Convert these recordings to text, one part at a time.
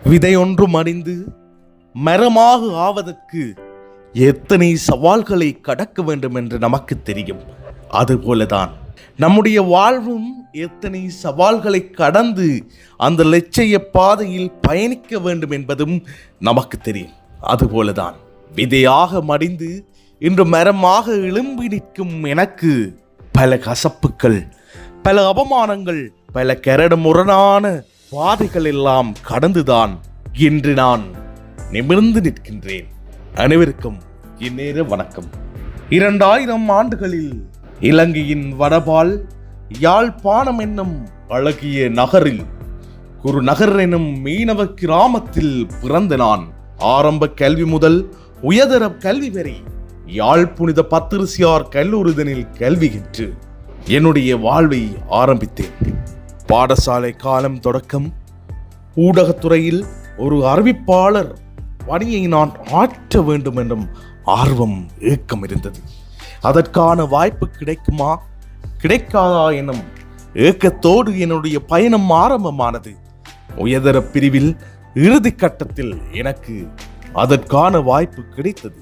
விதை ஒன்றும் அறிந்து மரமாக ஆவதற்கு எத்தனை சவால்களை கடக்க வேண்டும் என்று நமக்கு தெரியும். அதுபோலதான் நம்முடைய வாழ்வும் எத்தனை சவால்களை கடந்து அந்த லட்சிய பாதையில் பயணிக்க வேண்டும் என்பதும் நமக்கு தெரியும். அதுபோலதான் விதையாக மடிந்து இன்று மரமாக எழும்பி நிற்கும் எனக்கு பல கசப்புகள், பல அவமானங்கள், பல கரடு முரணான பாதைகள் எல்லாம் கடந்துதான் இன்று நான் நிமிர்ந்து நிற்கின்றேன். அனைவருக்கும் இந்நேர வணக்கம். 2000 ஆண்டுகளில் இலங்கையின் வடபால் யாழ்ப்பாணம் என்னும் அழகிய நகரில் குருநகர் எனும் மீனவ கிராமத்தில் பிறந்த நான் ஆரம்ப கல்வி முதல் உயர்தர கல்வி வரை யாழ் புனித பத்திரிசியார் கல்லூரிதனில் கல்வி கற்று என்னுடைய வாழ்வை ஆரம்பித்தேன். பாடசாலை காலம் தொடக்கம் ஊடகத்துறையில் ஒரு அறிவிப்பாளர் பணியை நான் ஆற்ற வேண்டும் என்றும் ஆர்வம் ஏக்கம் இருந்தது. அதற்கான வாய்ப்பு கிடைக்குமா கிடைக்காதா எனும் ஏக்கத்தோடு என்னுடைய பயணம் ஆரம்பமானது. உயர்தர பிரிவில் இறுதி கட்டத்தில் எனக்கு அதற்கான வாய்ப்பு கிடைத்தது.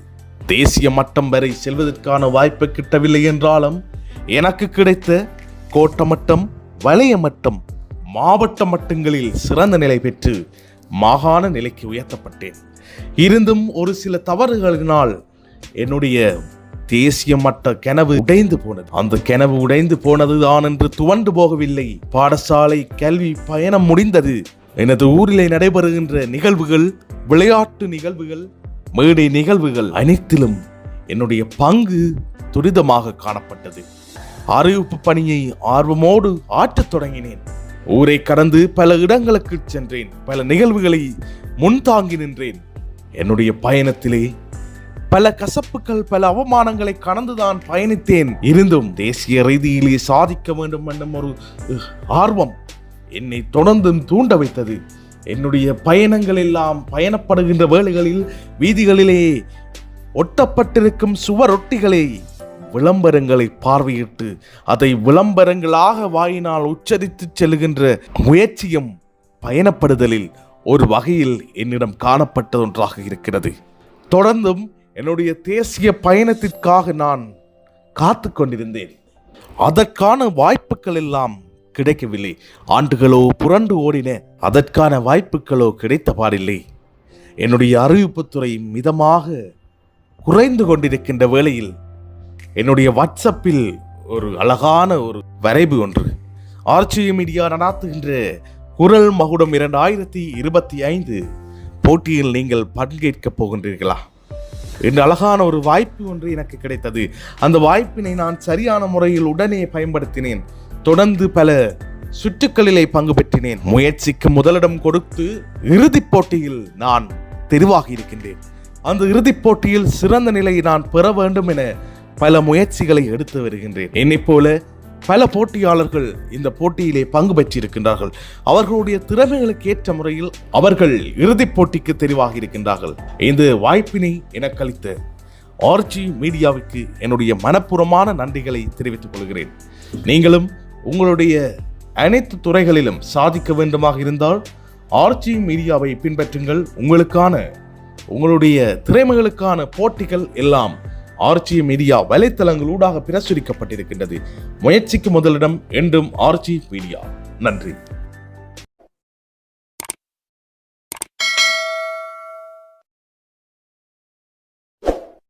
தேசிய மட்டம் வரை செல்வதற்கான வாய்ப்பு கிட்டவில்லை என்றாலும் எனக்கு கிடைத்த கோட்ட மட்டம், வலய மட்டம், மாவட்ட மட்டங்களில் சிறந்த நிலை பெற்று மாகாண நிலைக்கு உயர்த்தப்பட்டேன். இருந்தும் ஒரு சில தவறுகளினால் என்னுடைய தேசிய மட்ட கனவு உடைந்து போனது. அந்த கனவு உடைந்து போனதுதான் என்று துவண்டு போகவில்லை. பாடசாலை கல்வி பயணம் முடிந்தது. எனது ஊரிலே நடைபெறுகின்ற நிகழ்வுகள், விளையாட்டு நிகழ்வுகள், மேடை நிகழ்வுகள் அனைத்திலும் என்னுடைய பங்கு துரிதமாக காணப்பட்டது. அறிவிப்பு பணியை ஆர்வமோடு ஆற்றத் தொடங்கினேன். ஊரை கடந்து பல இடங்களுக்கு சென்றேன். பல நிகழ்வுகளை முன்தாங்கி நின்றேன். என்னுடைய பயணத்திலே பல கசப்புகள், பல அவமானங்களை கடந்துதான் பயணித்தேன். இருந்தும் தேசிய ரீதியிலே சாதிக்க வேண்டும் என்னும் ஒரு ஆர்வம் என்னை தொடர்ந்தும் தூண்ட வைத்தது. என்னுடைய பயணங்கள் எல்லாம் பயணப்படுகின்ற வேளைகளில் வீதிகளிலே ஒட்டப்பட்டிருக்கும் சுவரொட்டிகளை, விளம்பரங்களை பார்வையிட்டு அதை விளம்பரங்களாக வாயினால் உச்சரித்து செல்லுகின்ற முயற்சியும் பயணப்படுதலில் ஒரு வகையில் என்னிடம் காணப்பட்ட ஒன்றாக இருக்கிறது. தொடர்ந்தும் என்னுடைய தேசிய பயணத்திற்காக நான் காத்து கொண்டிருந்தேன். அதற்கான வாய்ப்புகள் எல்லாம் கிடைக்கவில்லை. ஆண்டுகளோ புரண்டு ஓடின. அதற்கான வாய்ப்புகளோ கிடைத்த பாடில்லை. என்னுடைய அறிவிப்புத்துறை மிதமாக குறைந்து கொண்டிருக்கின்ற வேளையில் என்னுடைய வாட்ஸ்அப்பில் ஒரு அழகான ஒரு வரைவு ஒன்று, ஆர்ச்சி மீடியா நடாத்துகின்ற குரல் மகுடம் 2025 போட்டியில் நீங்கள் பங்கேற்கப் போகின்றீர்களா என்று அழகான ஒரு வாய்ப்பு ஒன்று எனக்கு கிடைத்தது. அந்த வாய்ப்பினை நான் சரியான முறையில் உடனே பயன்படுத்தினேன். தொடர்ந்து பல சுற்றுக்களிலே பங்கு பெற்றினேன். முயற்சிக்கு முதலிடம் கொடுத்து இறுதிப் போட்டியில் நான் தெரிவாகி இருக்கின்றேன். அந்த இறுதிப் போட்டியில் சிறந்த நிலையை நான் பெற வேண்டும் என பல முயற்சிகளை எடுத்து வருகின்றேன். என்னை போல பல போட்டியாளர்கள் இந்த போட்டியிலே பங்கு பெற்றிருக்கின்றார்கள். அவர்களுடைய திறமைகளுக்கு ஏற்ற முறையில் அவர்கள் இறுதிப் போட்டிக்கு தெரிவாகி இருக்கின்றார்கள். இந்த வாய்ப்பினை எனக்கு அளித்த ஆர்ச்சி மீடியாவுக்கு என்னுடைய மனப்பூர்வமான நன்றிகளை தெரிவித்துக் கொள்கிறேன். நீங்களும் உங்களுடைய அனைத்து துறைகளிலும் சாதிக்க வேண்டுமாக இருந்தால் ஆர்ச்சி மீடியாவை பின்பற்றுங்கள். உங்களுடைய திறமைகளுக்கான போட்டிகள் எல்லாம் ஆர்ச்சி மீடியா வலைத்தளங்களூடாக பிரசுரிக்கப்பட்டிருக்கின்றது. முயற்சிக்கு முதலிடம் என்றும் ஆர்ச்சி மீடியா. நன்றி.